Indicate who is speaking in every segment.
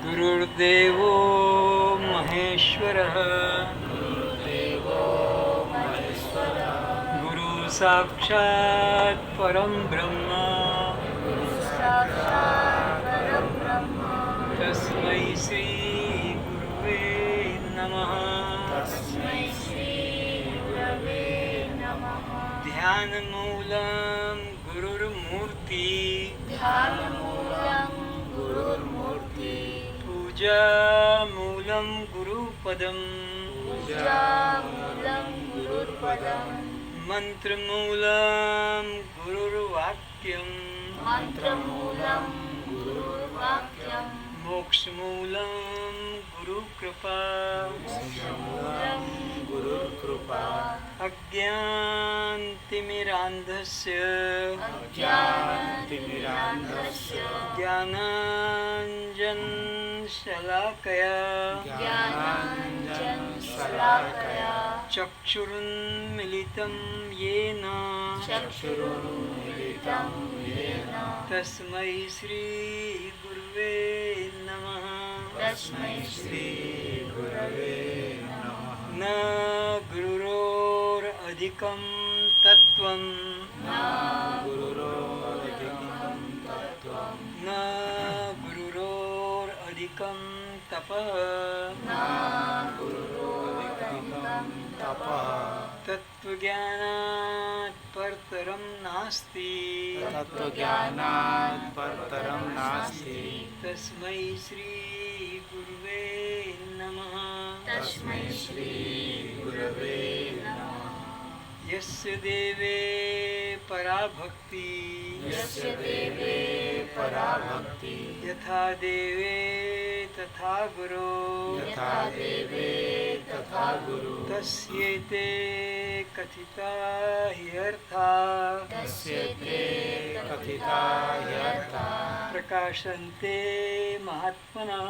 Speaker 1: गुरुर्देवो महेश्वरः गुरु साक्षात् परं ब्रह्म तस्मै श्री गुरुवे नमः। ध्यानमूलं गुरुर्मूर्ति पूजामूलं गुरुपदम् मन्त्रमूलं गुरुर्वाक्यम् मोक्षमूलं गुरुकृपा अज्ञानतिमिरान्धस्य ज्ञानाञ्जनशलाकया चक्षुरुन्मिलितं येन तस्मै श्री गुरुवे नमः। न गुरुरोरधिकं तत्त्वं न गुरुरोरधिकं तपः तत्त्वज्ञानात् परतरं नास्ति तस्मै श्री गुरुवे नमः। यस्य देवे पराभक्ति यथा देवे तथा गुरो तस्यैते कथिता ह्यर्था प्रकाशन्ते महात्मनः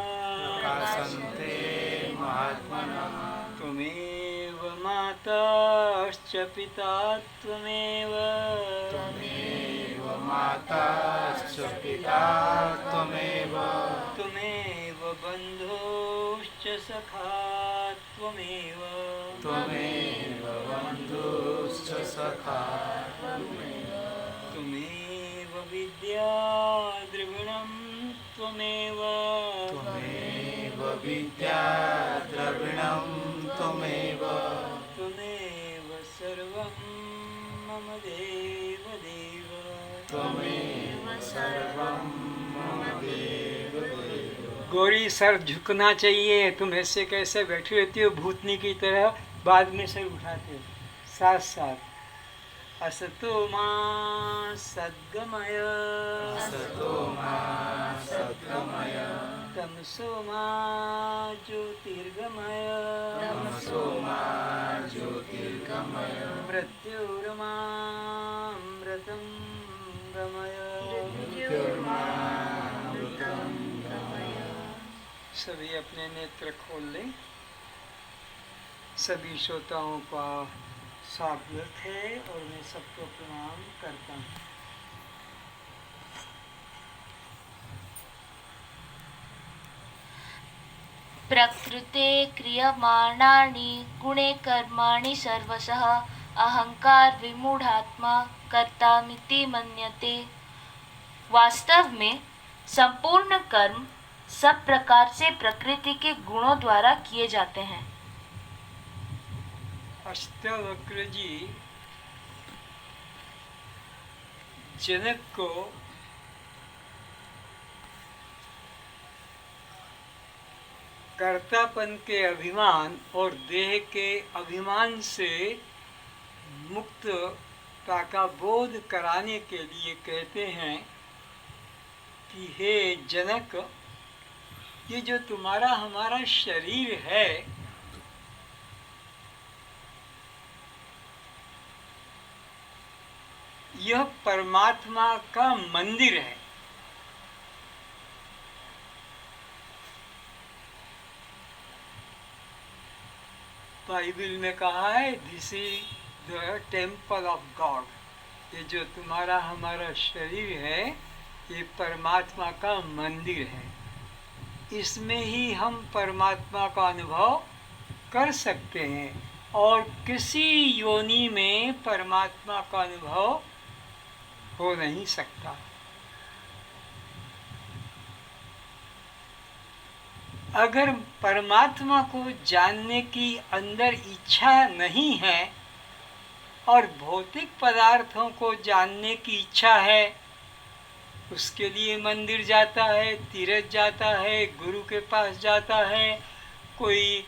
Speaker 1: त्वमेव माताश्च पिता त्वमेव त्वमेव बन्धुश्च सखा त्वमेव त्वमेव विद्या द्रविणं त्वमेव त्वमेव सर्वं मम देव देव गौरी सर झुकना चाहिए। तुम ऐसे कैसे बैठी रहती हो भूतनी की तरह, बाद में सर उठाते हो साथ साथ। असतो मा सद्गमय तमसो मा ज्योतिर्गमय मृत्युर्मामृतं गमय। सभी अपने नेत्र खोल लें। सभी श्रोताओं का स्वागत है और मैं सबको प्रणाम करता हूँ।
Speaker 2: प्रकृते क्रियमाणानि गुणे कर्माणि सर्वशः अहंकार विमूढ़ात्मा कर्तामिति मन्यते। वास्तव में संपूर्ण कर्म सब प्रकार से प्रकृति के गुणों द्वारा किए जाते हैं।
Speaker 1: अष्टावक्र जी जनक को कर्तापन के अभिमान और देह के अभिमान से मुक्तता का बोध कराने के लिए कहते हैं कि हे जनक, ये जो तुम्हारा हमारा शरीर है यह परमात्मा का मंदिर है। बाइबल में कहा है this is the temple of God. ये जो तुम्हारा हमारा शरीर है ये परमात्मा का मंदिर है। इसमें ही हम परमात्मा का अनुभव कर सकते हैं, और किसी योनि में परमात्मा का अनुभव हो नहीं सकता। अगर परमात्मा को जानने की अंदर इच्छा नहीं है और भौतिक पदार्थों को जानने की इच्छा है, उसके लिए मंदिर जाता है, तीर्थ जाता है, गुरु के पास जाता है, कोई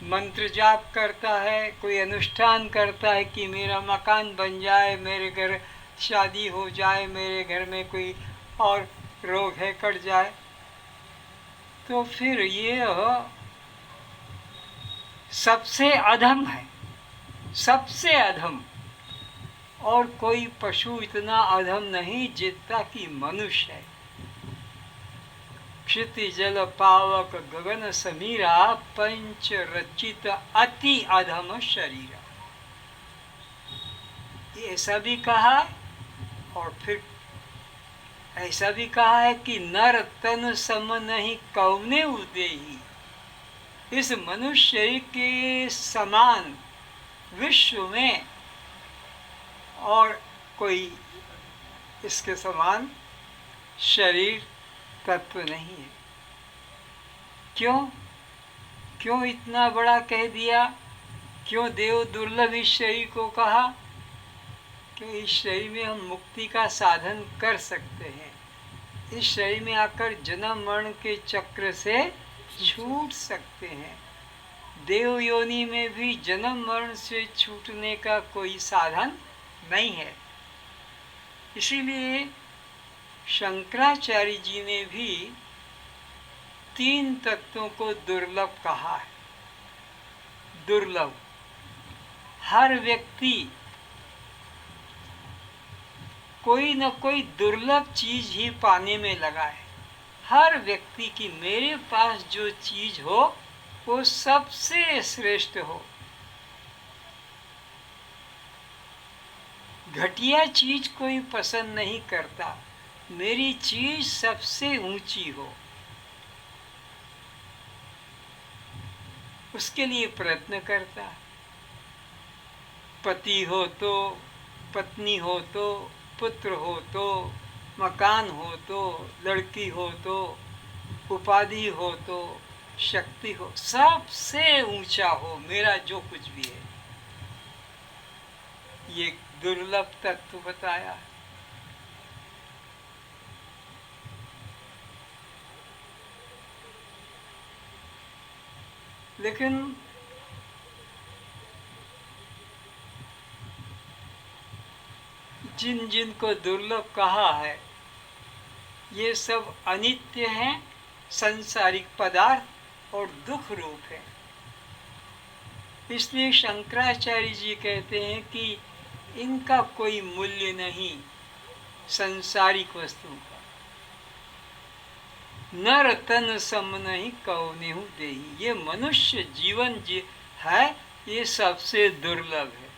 Speaker 1: मंत्र जाप करता है, कोई अनुष्ठान करता है कि मेरा मकान बन जाए, मेरे घर शादी हो जाए, मेरे घर में कोई और रोग है कट जाए, तो फिर ये सबसे अधम है, सबसे अधम। और कोई पशु इतना अधम नहीं जितना कि मनुष्य है। क्षिति जल पावक गगन समीरा, पंच रचित अति अधम शरीर, ये ऐसा भी कहा है। और फिर ऐसा भी कहा है कि नर तन सम नहीं कौने उदेही, इस मनुष्य के समान विश्व में और कोई इसके समान शरीर तत्व नहीं है। क्यों इतना बड़ा कह दिया? क्यों देव दुर्लभ इस शरीर को कहा? कि इस शरीर में हम मुक्ति का साधन कर सकते हैं, इस शरीर में आकर जन्म मरण के चक्र से छूट सकते हैं। देव योनि में भी जन्म मरण से छूटने का कोई साधन नहीं है। इसीलिए शंकराचार्य जी ने भी 3 तत्वों को दुर्लभ कहा है। दुर्लभ, हर व्यक्ति कोई न कोई दुर्लभ चीज ही पाने में लगा है। हर व्यक्ति की मेरे पास जो चीज हो वो सबसे श्रेष्ठ हो। घटिया चीज कोई पसंद नहीं करता, मेरी चीज सबसे ऊंची हो, उसके लिए प्रयत्न करता। पति हो तो, पत्नी हो तो, पुत्र हो तो, मकान हो तो, लड़की हो तो, उपाधि हो तो, शक्ति हो, सबसे ऊंचा हो मेरा जो कुछ भी है। ये दुर्लभ तत्व बताया। लेकिन जिन को दुर्लभ कहा है, ये सब अनित्य हैं, संसारिक पदार्थ और दुख रूप है। इसलिए शंकराचार्य जी कहते हैं कि इनका कोई मूल्य नहीं, संसारिक वस्तु का। नर तन सम नहीं कौनेहु देही, ये मनुष्य जीवन है, ये सबसे दुर्लभ है।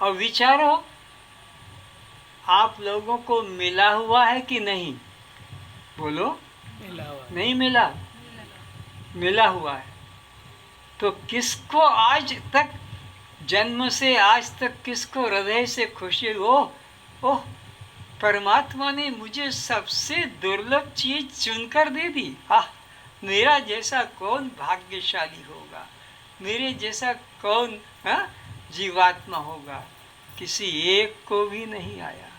Speaker 1: और विचारो, आप लोगों को मिला हुआ है कि नहीं? बोलो।
Speaker 3: मिला हुआ
Speaker 1: नहीं मिला? मिला हुआ है। तो किसको आज तक, जन्म से आज तक किसको हृदय से खुशी हो, ओह परमात्मा ने मुझे सबसे दुर्लभ चीज चुनकर दे दी, मेरा जैसा कौन भाग्यशाली होगा, मेरे जैसा कौन जीवात्मा होगा? किसी एक को भी नहीं आया,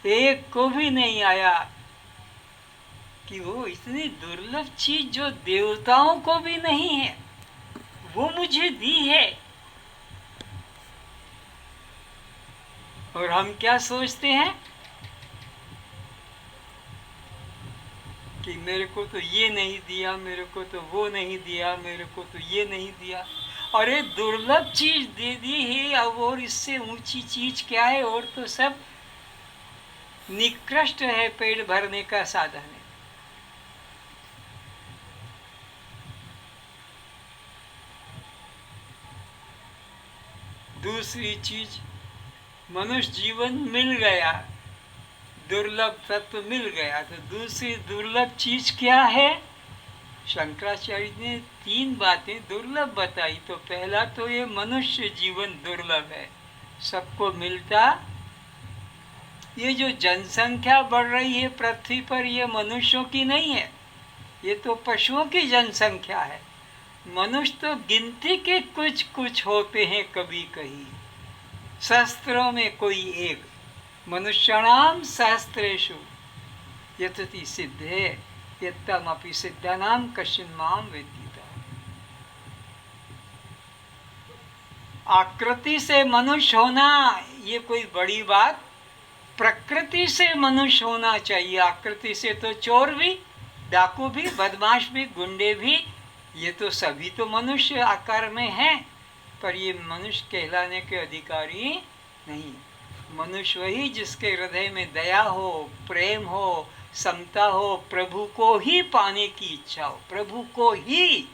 Speaker 1: एक को भी नहीं आया कि वो इतनी दुर्लभ चीज जो देवताओं को भी नहीं है वो मुझे दी है। और हम क्या सोचते हैं कि मेरे को तो ये नहीं दिया, मेरे को तो वो नहीं दिया, मेरे को तो ये नहीं दिया। अरे दुर्लभ चीज दे दी है, अब और इससे ऊंची चीज क्या है? और तो सब निकृष्ट है, पेट भरने का साधन है। दूसरी चीज, मनुष्य जीवन मिल गया, दुर्लभ तत्व मिल गया। तो दूसरी दुर्लभ चीज क्या है? शंकराचार्य ने 3 बातें दुर्लभ बताई। तो पहला तो ये मनुष्य जीवन दुर्लभ है, सबको मिलता। ये जो जनसंख्या बढ़ रही है पृथ्वी पर, ये मनुष्यों की नहीं है, ये तो पशुओं की जनसंख्या है। मनुष्य तो गिनती के कुछ कुछ होते हैं, कभी कहीं शास्त्रों में कोई एक। मनुष्याणाम सहस्त्रेषु यतति सिद्धे यत्तमपि सिद्धानाम कश्चिन् मां वेत्ति। आकृति से मनुष्य होना ये कोई बड़ी बात, प्रकृति से मनुष्य होना चाहिए। आकृति से तो चोर भी, डाकू भी, बदमाश भी, गुंडे भी, ये तो सभी तो मनुष्य आकार में हैं, पर ये मनुष्य कहलाने के अधिकारी नहीं। मनुष्य वही जिसके हृदय में दया हो, प्रेम हो, समता हो, प्रभु को ही पाने की इच्छा हो, प्रभु को ही,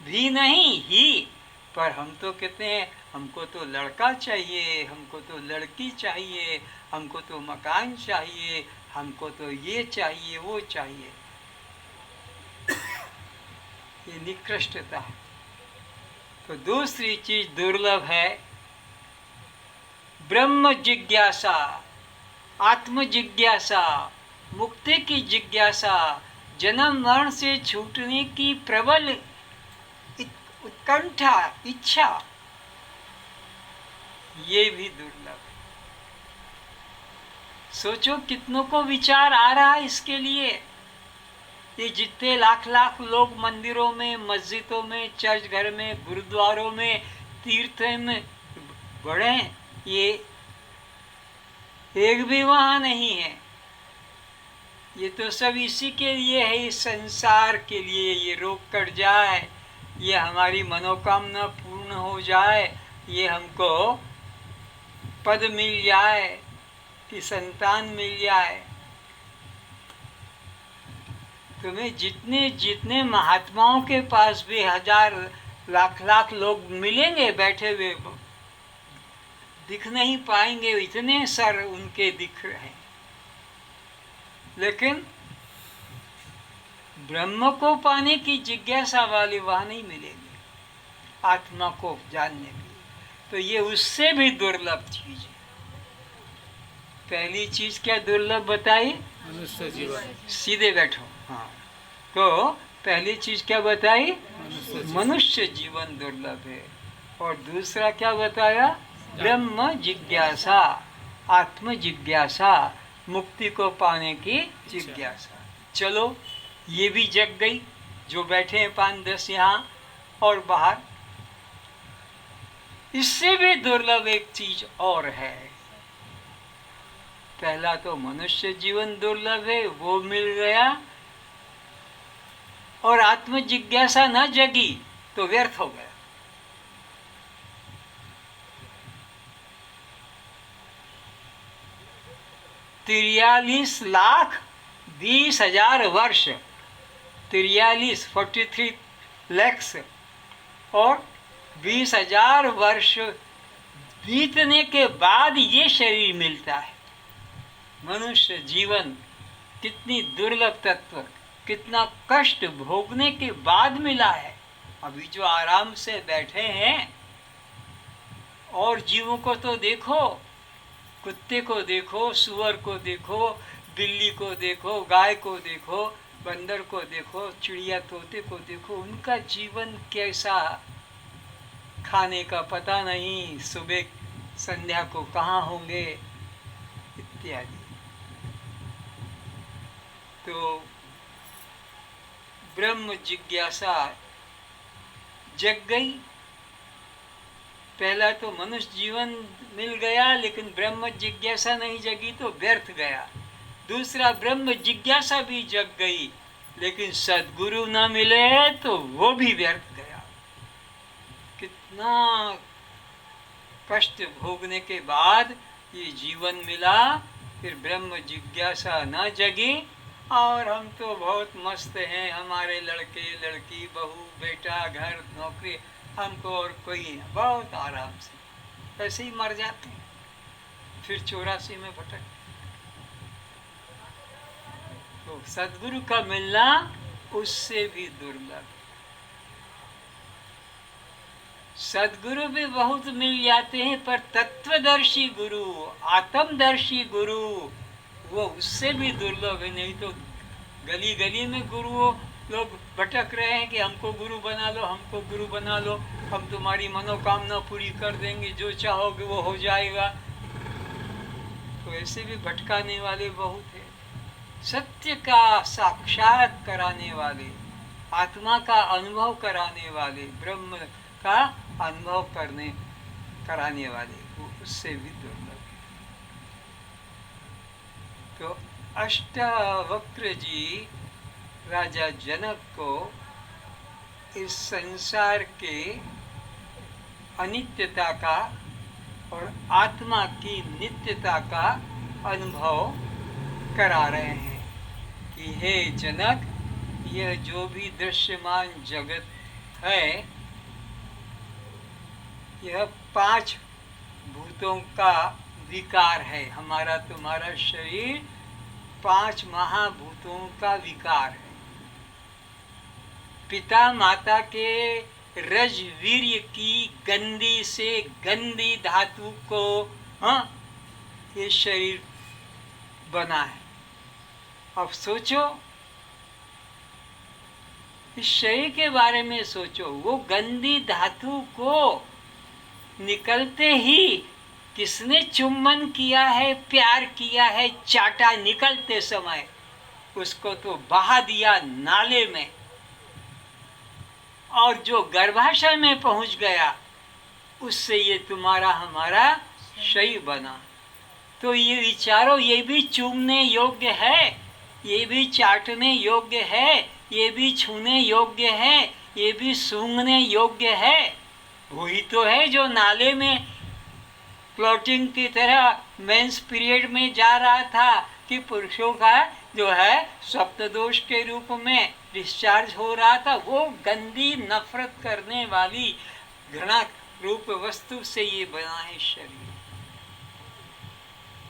Speaker 1: भी नहीं ही। पर हम तो कहते हैं हमको तो लड़का चाहिए, हमको तो लड़की चाहिए, हमको तो मकान चाहिए, हमको तो ये चाहिए वो चाहिए। ये निकृष्टता है। तो दूसरी चीज दुर्लभ है ब्रह्म जिज्ञासा, आत्म जिज्ञासा, मुक्ति की जिज्ञासा, जन्म मरण से छूटने की प्रबल उत्कंठा, इच्छा, ये भी दुर्लभ है। सोचो कितनों को विचार आ रहा है इसके लिए। ये जितने लाख लाख लोग मंदिरों में, मस्जिदों में, चर्च घर में, गुरुद्वारों में, तीर्थ में बढ़े, ये एक भी वहाँ नहीं है। ये तो सब इसी के लिए है, इस संसार के लिए। ये रोग कट जाए, ये हमारी मनोकामना पूर्ण हो जाए, ये हमको पद मिल जाए, कि संतान मिल जाए। तुम्हें जितने जितने महात्माओं के पास भी हजार लाख लाख लोग मिलेंगे बैठे हुए, दिख नहीं पाएंगे, इतने सर उनके दिख रहे हैं। लेकिन ब्रह्म को पाने की जिज्ञासा वाले वहां नहीं मिलेंगे, आत्मा को जानने की। तो ये उससे भी दुर्लभ चीज है। पहली चीज क्या दुर्लभ बताई?
Speaker 3: मनुष्य जीवन।
Speaker 1: सीधे बैठो। हाँ, तो पहली चीज क्या बताई? मनुष्य जीवन दुर्लभ है। और दूसरा क्या बताया? ब्रह्म जिज्ञासा, आत्म जिज्ञासा, मुक्ति को पाने की जिज्ञासा। चलो ये भी जग गई, जो बैठे हैं 5-10 यहाँ और बाहर। इससे भी दुर्लभ एक चीज और है। पहला तो मनुष्य जीवन दुर्लभ है, वो मिल गया, और आत्म जिज्ञासा न जगी तो व्यर्थ हो गया। $43,20,000 वर्ष, 43 lakhs और 20,000 वर्ष बीतने के बाद ये शरीर मिलता है। मनुष्य जीवन कितनी दुर्लभ तत्व, कितना कष्ट भोगने के बाद मिला है। अभी जो आराम से बैठे हैं, और जीवों को तो देखो, कुत्ते को देखो, सुअर को देखो, बिल्ली को देखो, गाय को देखो, बंदर को देखो, चिड़िया तोते को देखो, उनका जीवन कैसा, खाने का पता नहीं, सुबह संध्या को कहाँ होंगे, इत्यादि। तो ब्रह्म जिज्ञासा जग गई। पहला तो मनुष्य जीवन मिल गया, लेकिन ब्रह्म जिज्ञासा नहीं जगी तो व्यर्थ गया। दूसरा, ब्रह्म जिज्ञासा भी जग गई, लेकिन सद्गुरु न मिले तो वो भी व्यर्थ गया। कितना कष्ट भोगने के बाद ये जीवन मिला, फिर ब्रह्म जिज्ञासा न जगी, और हम तो बहुत मस्त हैं, हमारे लड़के लड़की, बहू बेटा, घर नौकरी, हमको और कोई नहीं, बहुत आराम से ऐसे ही मर जाते हैं, फिर 84 में भटक। तो सदगुरु का मिलना उससे भी दुर्लभ। सदगुरु भी बहुत मिल जाते हैं, पर तत्वदर्शी गुरु, आत्मदर्शी गुरु, वो उससे भी दुर्लभ है। नहीं तो गली गली में गुरुओं लोग भटक रहे हैं कि हमको गुरु बना लो, हमको गुरु बना लो, हम तुम्हारी मनोकामना पूरी कर देंगे, जो चाहोगे वो हो जाएगा। तो ऐसे भी भटकाने वाले बहुत हैं। सत्य का साक्षात कराने वाले, आत्मा का अनुभव कराने वाले, ब्रह्म का अनुभव कराने वाले, वो उससे भी दुर्लभ है। तो अष्टावक्र जी राजा जनक को इस संसार के अनित्यता का और आत्मा की नित्यता का अनुभव करा रहे हैं कि हे जनक, यह जो भी दृश्यमान जगत है, यह 5 भूतों का विकार है। हमारा तुम्हारा शरीर 5 महाभूतों का विकार है। पिता माता के रजवीर्य की गंदी से गंदी धातु को ये शरीर बना है। अब सोचो, इस शरीर के बारे में सोचो। वो गंदी धातु को निकलते ही किसने चुम्बन किया है, प्यार किया है, चाटा निकलते समय, उसको तो बहा दिया नाले में, और जो गर्भाशय में पहुंच गया उससे ये तुम्हारा हमारा शरीर बना। तो ये विचारो, ये भी चूमने योग्य है, ये भी चाटने योग्य है, ये भी छूने योग्य है, ये भी सूंघने योग्य है। वही तो है जो नाले में क्लॉटिंग की तरह मेंस पीरियड में जा रहा था कि पुरुषों का जो है सप्तदोष के रूप में डिस्चार्ज हो रहा था। वो गंदी नफरत करने वाली घृणा रूप वस्तु से ये बना है शरीर।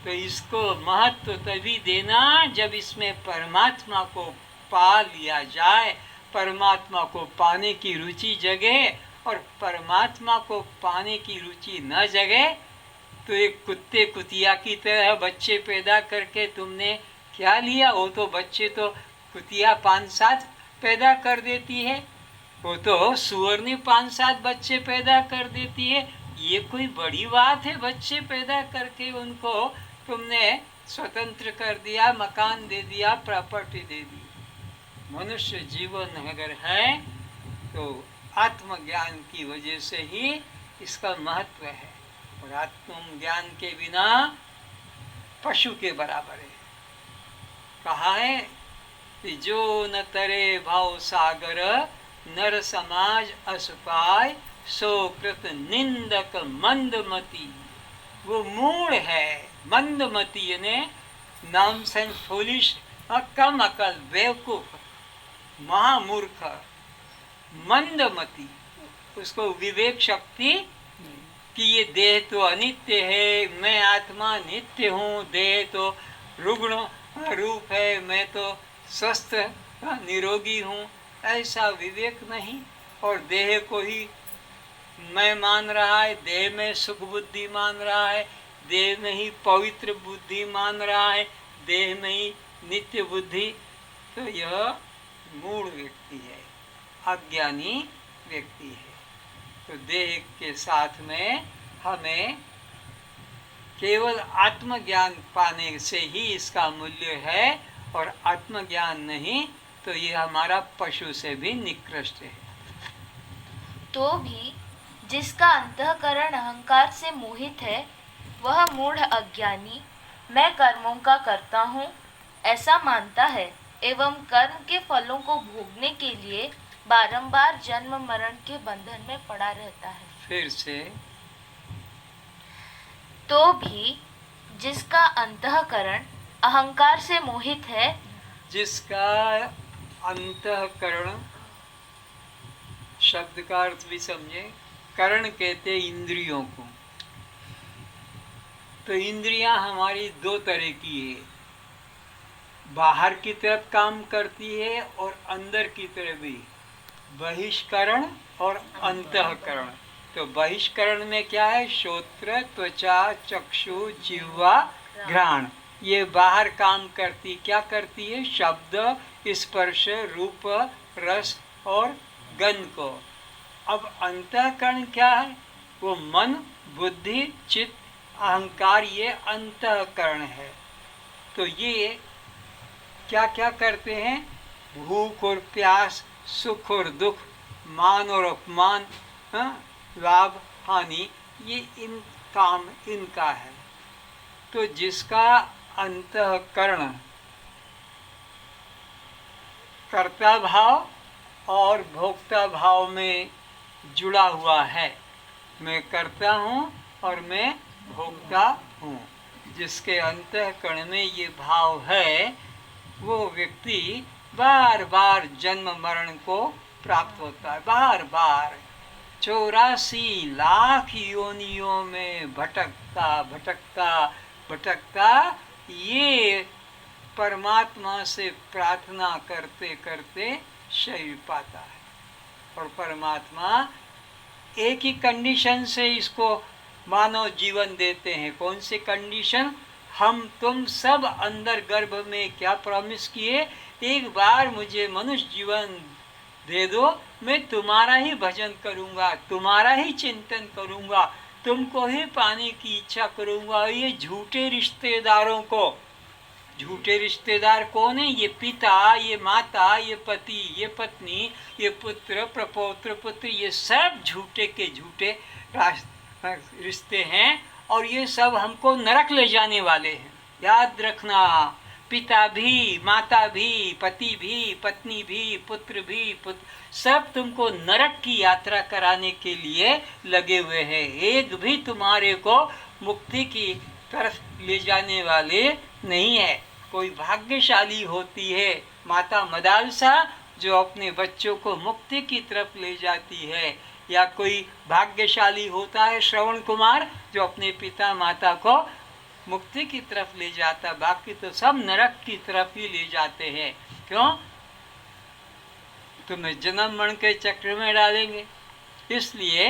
Speaker 1: तो इसको महत्व तभी देना जब इसमें परमात्मा को पा लिया जाए, परमात्मा को पाने की रुचि जगे। और परमात्मा को पाने की रुचि न जगे तो एक कुत्ते कुतिया की तरह बच्चे पैदा करके तुमने क्या लिया? वो तो बच्चे तो कुतिया 5-7 पैदा कर देती है, वो तो सुअरनी 5-7 बच्चे पैदा कर देती है। ये कोई बड़ी बात है? बच्चे पैदा करके उनको तुमने स्वतंत्र कर दिया, मकान दे दिया, प्रॉपर्टी दे दी। मनुष्य जीवन अगर है तो आत्मज्ञान की वजह से ही इसका महत्व है, और आत्मज्ञान के बिना पशु के बराबर है। कहा है कि जो न तरे भाव सागर, नर समाज असुपाय, सो कृत निंदक मंदमती। वो मूढ़ है, मंदमती यानी नॉनसेंस, फूलिश, कम अकल, बेवकूफ, महामूर्ख, मंदमती। उसको विवेक शक्ति कि ये देह तो अनित्य है, मैं आत्मा नित्य हूँ, देह तो रुग्ण रूप है, मैं तो स्वस्थ निरोगी हूँ, ऐसा विवेक नहीं। और देह को ही मैं मान रहा है, देह में सुख बुद्धि मान रहा है, देह में ही पवित्र बुद्धि मान रहा है, देह में ही नित्य बुद्धि। तो यह मूढ़ व्यक्ति है, अज्ञानी व्यक्ति है। तो देह के साथ में हमें केवल आत्मज्ञान पाने से ही इसका मूल्य है, और आत्मज्ञान नहीं तो ये हमारा पशु से भी निकृष्ट है।
Speaker 2: तो भी जिसका अंतःकरण अहंकार से मोहित है, वह मूढ़ अज्ञानी मैं कर्मों का करता हूँ ऐसा मानता है, एवं कर्म के फलों को भोगने के लिए बारंबार जन्म मरण के बंधन में पड़ा रहता है।
Speaker 1: फिर से,
Speaker 2: तो भी जिसका अंतःकरण अहंकार से मोहित है,
Speaker 1: जिसका अंतःकरण शब्द का अर्थ भी समझे, करण कहते इंद्रियों को। तो इंद्रियां हमारी 2 तरह की है, बाहर की तरफ काम करती है और अंदर की तरफ भी, बहिष्करण और अंतःकरण। तो बहिष्करण में क्या है? श्रोत्र, त्वचा, चक्षु, जिह्वा, घ्राण, ये बाहर काम करती। क्या करती है? शब्द, स्पर्श, रूप, रस और गंध को। अब अंतःकरण क्या है? वो मन, बुद्धि, चित्त, अहंकार, ये अंतःकरण है। तो ये क्या क्या करते हैं? भूख और प्यास, सुख और दुख, मान और अपमान, लाभ हानि, ये इन काम इनका है। तो जिसका अंतःकरण कर्ता भाव और भोक्ता भाव में जुड़ा हुआ है, मैं करता हूँ और मैं भोक्ता हूँ, जिसके अंतःकरण में ये भाव है, वो व्यक्ति बार बार जन्म मरण को प्राप्त होता है। बार बार 84 लाख योनियों में भटकता भटकता भटकता ये परमात्मा से प्रार्थना करते करते शरीर पाता है। और परमात्मा एक ही कंडीशन से इसको मानव जीवन देते हैं। कौन सी कंडीशन? हम तुम सब अंदर गर्भ में क्या प्रॉमिस किए? एक बार मुझे मनुष्य जीवन दे दो, मैं तुम्हारा ही भजन करूंगा, तुम्हारा ही चिंतन करूंगा, तुमको ही पाने की इच्छा करूंगा। ये झूठे रिश्तेदारों को, झूठे रिश्तेदार कौन है? ये पिता, ये माता, ये पति, ये पत्नी, ये पुत्र, प्रपौत्र, पुत्र, ये सब झूठे के झूठे रिश्ते हैं। और ये सब हमको नरक ले जाने वाले हैं। याद रखना, पिता भी, माता भी, पति भी, पत्नी भी, पुत्र भी, सब तुमको नरक की यात्रा कराने के लिए लगे हुए हैं। एक भी तुम्हारे को मुक्ति की तरफ ले जाने वाले नहीं है। कोई भाग्यशाली होती है माता मदालसा जो अपने बच्चों को मुक्ति की तरफ ले जाती है, या कोई भाग्यशाली होता है श्रवण कुमार जो अपने पिता माता को मुक्ति की तरफ ले जाता। बाकी तो सब नरक की तरफ ही ले जाते हैं। क्यों? तुम्हें जन्म मरण के चक्र में डालेंगे। इसलिए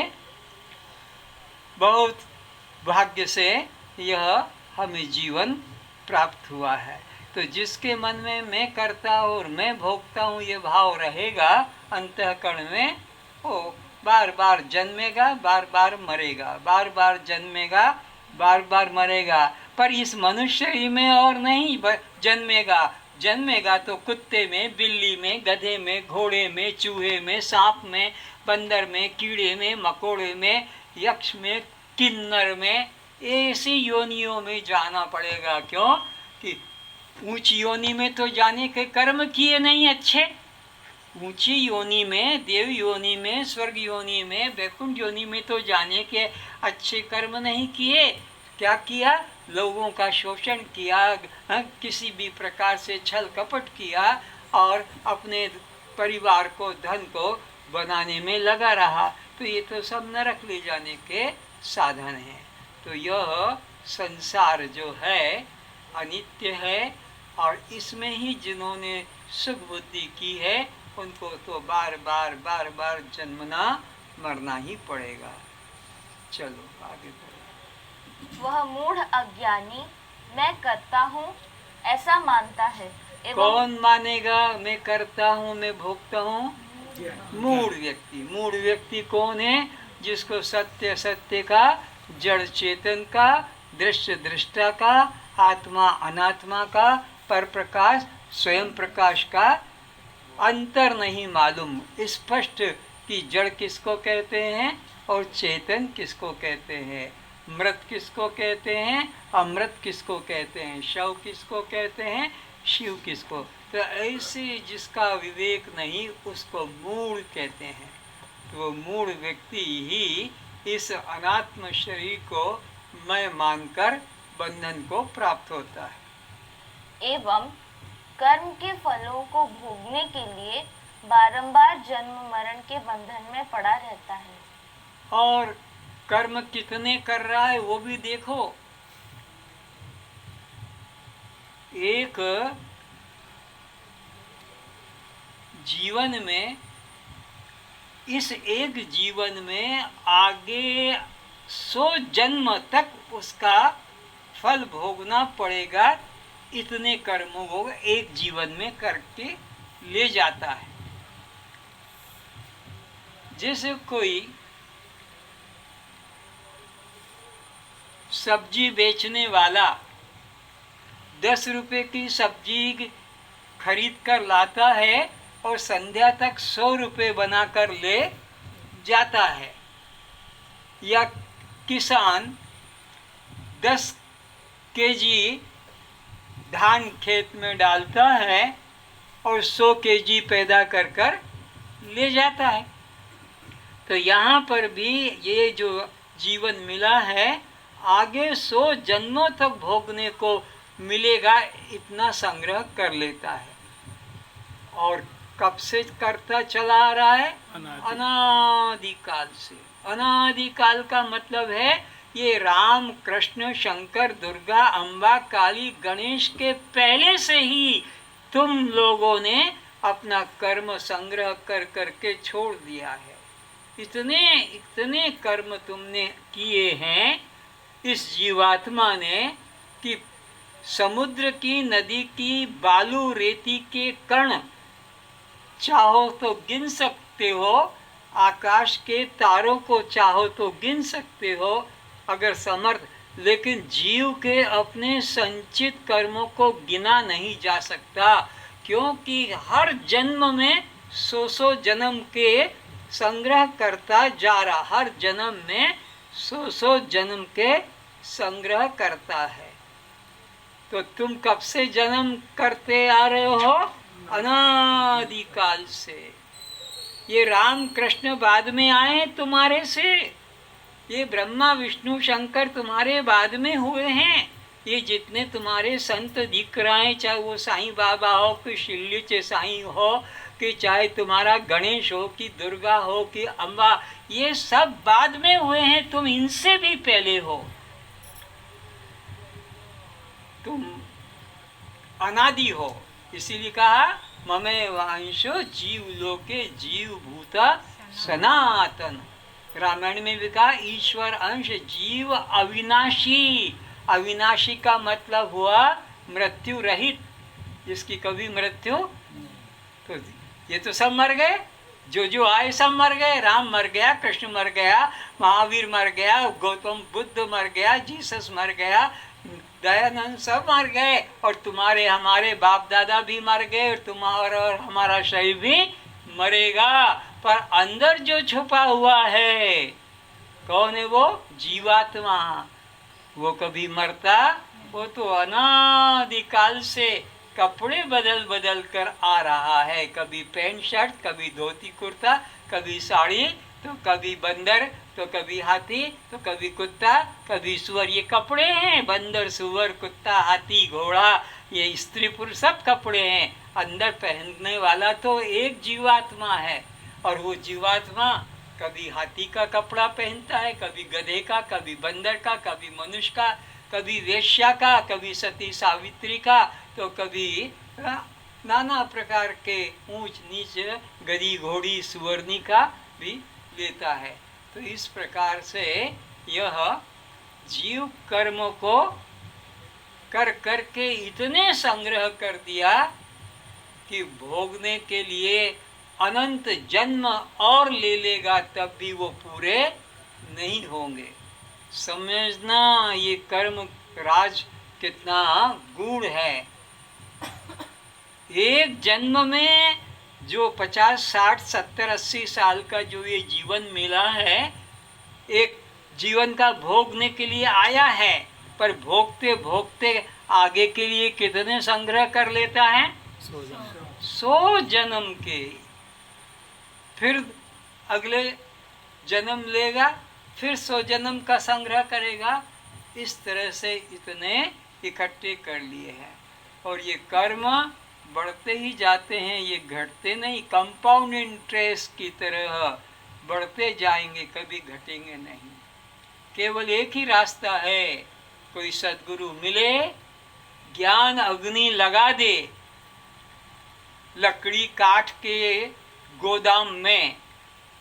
Speaker 1: बहुत भाग्य से यह हमें जीवन प्राप्त हुआ है। तो जिसके मन में मैं करता हूँ और मैं भोगता हूँ ये भाव रहेगा अंतःकरण में, वो बार बार जन्मेगा, बार बार मरेगा, बार बार जन्मेगा, बार बार मरेगा। पर इस मनुष्य में और नहीं जन्मेगा। जन्मेगा तो कुत्ते में, बिल्ली में, गधे में, घोड़े में, चूहे में, सांप में, बंदर में, कीड़े में, मकोड़े में, यक्ष में, किन्नर में, ऐसी योनियों में जाना पड़ेगा। क्यों? कि ऊंची योनि में तो जाने के कर्म किए नहीं अच्छे। ऊंची योनि में, देव योनि में, स्वर्ग योनि में, वैकुंठ योनि में तो जाने के अच्छे कर्म नहीं किए। क्या किया? लोगों का शोषण किया, किसी भी प्रकार से छल कपट किया और अपने परिवार को, धन को बनाने में लगा रहा। तो ये तो सब नरक ले जाने के साधन हैं। तो यह संसार जो है अनित्य है, और इसमें ही जिन्होंने सुख बुद्धि की है उनको तो बार बार बार बार जन्मना मरना ही पड़ेगा। चलो आगे बढ़ो।
Speaker 2: वह मूढ़ अज्ञानी मैं करता हूँ ऐसा मानता है
Speaker 1: कौन मानेगा? मैं करता हूँ, मैं भोगता हूँ? मूढ़ व्यक्ति। मूढ़ व्यक्ति कौन है? जिसको सत्य सत्य का, जड़ चेतन का, दृश्य दृष्टा का, आत्मा अनात्मा का, पर प्रकाश स्वयं प्रकाश का अंतर नहीं मालूम स्पष्ट कि जड़ किसको कहते हैं और चेतन किसको कहते हैं, मृत किसको कहते हैं, अमृत किसको कहते हैं, शव किसको कहते हैं, शिव किसको। तो ऐसे जिसका विवेक नहीं उसको मूढ़ कहते हैं। तो वो मूढ़ व्यक्ति ही इस अनात्म शरीर को मैं मानकर बंधन को प्राप्त होता है।
Speaker 2: एवं कर्म के फलों को भोगने के लिए बारंबार जन्म मरण के बंधन में पड़ा रहता है।
Speaker 1: और कर्म कितने कर रहा है वो भी देखो। एक जीवन में, इस एक जीवन में आगे 100 जन्म तक उसका फल भोगना पड़ेगा। इतने कर्मों को एक जीवन में करके ले जाता है। जैसे कोई सब्जी बेचने वाला 10 रुपए की सब्जी खरीद कर लाता है और संध्या तक 100 रुपए बनाकर ले जाता है। या किसान 10 केजी धान खेत में डालता है और 100 केजी पैदा कर कर ले जाता है। तो यहाँ पर भी ये जो जीवन मिला है, आगे 100 जन्मों तक भोगने को मिलेगा, इतना संग्रह कर लेता है। और कब से करता चला आ रहा है? अनादिकाल से। अनादिकाल का मतलब है ये राम, कृष्ण, शंकर, दुर्गा, अम्बा, काली, गणेश के पहले से ही तुम लोगों ने अपना कर्म संग्रह कर करके छोड़ दिया है। इतने इतने कर्म तुमने किए हैं इस जीवात्मा ने कि समुद्र की, नदी की, बालू रेती के कण चाहो तो गिन सकते हो, आकाश के तारों को चाहो तो गिन सकते हो अगर समर्थ, लेकिन जीव के अपने संचित कर्मों को गिना नहीं जा सकता, क्योंकि हर जन्म में 100 जन्म के संग्रह करता जा रहा, हर जन्म में 100 जन्म के संग्रह करता है। तो तुम कब से जन्म करते आ रहे हो? अनादिकाल से। ये राम कृष्ण बाद में आए तुम्हारे से, ये ब्रह्मा विष्णु शंकर तुम्हारे बाद में हुए हैं। ये जितने तुम्हारे संत दिख रहे हैं, चाहे वो साईं बाबा हो कि शिल्लीचे साईं हो, कि चाहे तुम्हारा गणेश हो कि दुर्गा हो कि अम्बा, ये सब बाद में हुए हैं, तुम इनसे भी पहले हो। तुम अनादि हो, इसीलिए कहा ममे वांशो जीव लोके जीव भूता सनातन। रामायण में भी कहा ईश्वर अंश जीव अविनाशी। अविनाशी का मतलब हुआ मृत्यु रहित, जिसकी कभी मृत्यु, तो ये तो सब मर गए, जो आए सब मर गए। राम मर गया, कृष्ण मर गया, महावीर मर गया, गौतम बुद्ध मर गया, जीसस मर गया, दयानंद सब मर गए, और तुम्हारे हमारे बाप दादा भी मर गए, और तुम्हारा और हमारा शरीर भी मरेगा। पर अंदर जो छुपा हुआ है, कौन है वो? जीवात्मा। वो कभी मरता? वो तो अनादिकाल से कपड़े बदल बदल कर आ रहा है, कभी पैंट शर्ट, कभी धोती कुर्ता, कभी साड़ी, तो कभी बंदर, तो कभी हाथी, तो कभी कुत्ता, कभी सुअर। ये कपड़े हैं, बंदर, सुअर, कुत्ता, हाथी, घोड़ा, ये स्त्री पुरुष सब कपड़े हैं। अंदर पहनने वाला तो एक जीवात्मा है, और वो जीवात्मा कभी हाथी का कपड़ा पहनता है, कभी गधे का, कभी बंदर का, कभी मनुष्य का, कभी वेश्या का, कभी सती सावित्री का, तो कभी नाना प्रकार के ऊंच नीच गधी घोड़ी सुवर्णी का भी लेता है। तो इस प्रकार से यह जीव कर्म को कर करके इतने संग्रह कर दिया कि भोगने के लिए अनंत जन्म और ले लेगा, तब भी वो पूरे नहीं होंगे। समझना ये कर्म राज कितना गूढ़ है। एक जन्म में जो 50, 60, 70, 80 साल का जो ये जीवन मिला है, एक जीवन का भोगने के लिए आया है, पर भोगते भोगते आगे के लिए कितने संग्रह कर लेता है? 100 जन्म के। फिर अगले जन्म लेगा, फिर 100 जन्म का संग्रह करेगा। इस तरह से इतने इकट्ठे कर लिए हैं, और ये कर्म बढ़ते ही जाते हैं, ये घटते नहीं। कंपाउंड इंटरेस्ट की तरह बढ़ते जाएंगे, कभी घटेंगे नहीं। केवल एक ही रास्ता है, कोई सद्गुरु मिले, ज्ञान अग्नि लगा दे, लकड़ी काट के गोदाम में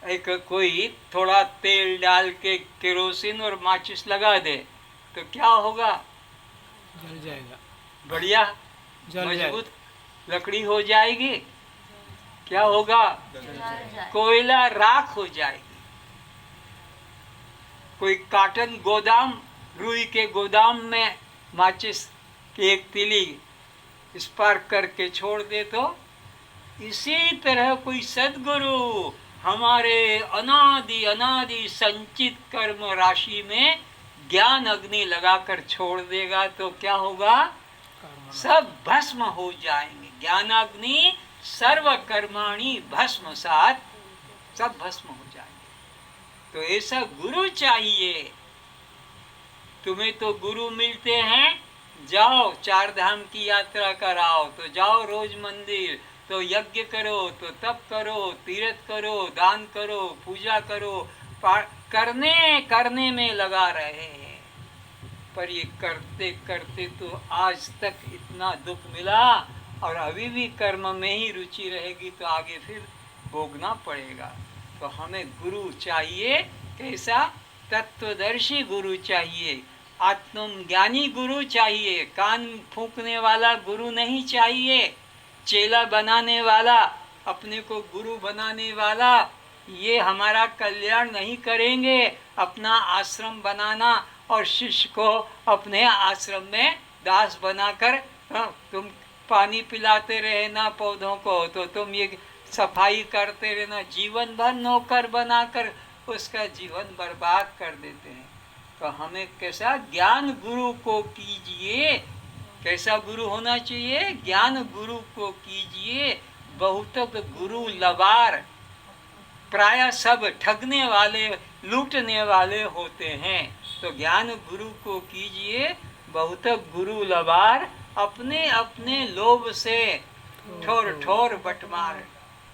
Speaker 1: एक कोई थोड़ा तेल डाल के केरोसिन और माचिस लगा दे तो क्या होगा?
Speaker 3: जल जाएगा।
Speaker 1: बढ़िया
Speaker 3: जल
Speaker 1: मजबूत लकड़ी हो जाएगी। क्या होगा?
Speaker 2: जल जाए।
Speaker 1: कोयला राख हो जाएगी। कोई काटन गोदाम, रुई के गोदाम में माचिस की एक तीली स्पार्क करके छोड़ दे तो इसी तरह कोई सद्गुरु हमारे अनादि अनादि संचित कर्म राशि में ज्ञान अग्नि लगाकर छोड़ देगा तो क्या होगा? सब भस्म हो जाएंगे। ज्ञानाग्नि सर्व कर्माणि भस्मसात, सब भस्म हो जाएंगे। तो ऐसा गुरु चाहिए। तुम्हें तो गुरु मिलते हैं, जाओ चार धाम की यात्रा कराओ तो जाओ रोज मंदिर, तो यज्ञ करो, तो तप करो, तीर्थ करो, दान करो, पूजा करो, करने में लगा रहे हैं। पर ये करते करते तो आज तक इतना दुख मिला और अभी भी कर्म में ही रुचि रहेगी तो आगे फिर भोगना पड़ेगा। तो हमें गुरु चाहिए। कैसा? तत्वदर्शी गुरु चाहिए, आत्मज्ञानी गुरु चाहिए। कान फूंकने वाला गुरु नहीं चाहिए, चेला बनाने वाला, अपने को गुरु बनाने वाला, ये हमारा कल्याण नहीं करेंगे। अपना आश्रम बनाना और शिष्य को अपने आश्रम में दास बनाकर तुम पानी पिलाते रहे ना पौधों को, तो तुम ये सफाई करते रहना, जीवन भर नौकर बनाकर उसका जीवन बर्बाद कर देते हैं। तो हमें कैसा ज्ञान गुरु को कीजिए। कैसा गुरु होना चाहिए? ज्ञान गुरु को कीजिए। बहुतक गुरु लबार, प्राय सब ठगने वाले लूटने वाले होते हैं। तो ज्ञान गुरु को कीजिए। बहुतक गुरु लबार, अपने अपने लोभ से ठोर ठोर बटमार।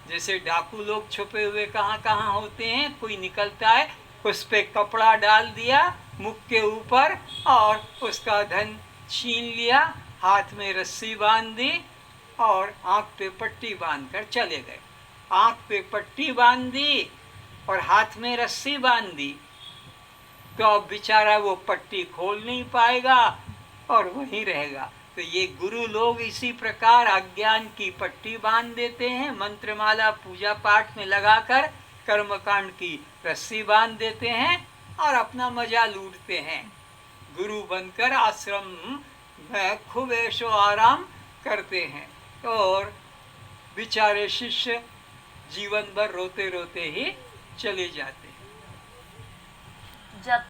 Speaker 1: जैसे डाकू लोग छुपे हुए कहाँ कहाँ होते हैं, कोई निकलता है, उस पे कपड़ा डाल दिया मुख के ऊपर और उसका धन छीन लिया, हाथ में रस्सी बांध दी और आंख पे पट्टी बांधकर चले गए। आंख पे पट्टी बांध दी और हाथ में रस्सी बांध दी तो अब बेचारा वो पट्टी खोल नहीं पाएगा और वहीं रहेगा। तो ये गुरु लोग इसी प्रकार अज्ञान की पट्टी बांध देते हैं, मंत्रमाला पूजा पाठ में लगाकर कर्मकांड की रस्सी बांध देते हैं और अपना मजा लूटते हैं। गुरु बनकर आश्रम में खूब ऐशो आराम करते हैं और बेचारे शिष्य जीवन भर रोते रोते ही चले जाते हैं।
Speaker 2: जब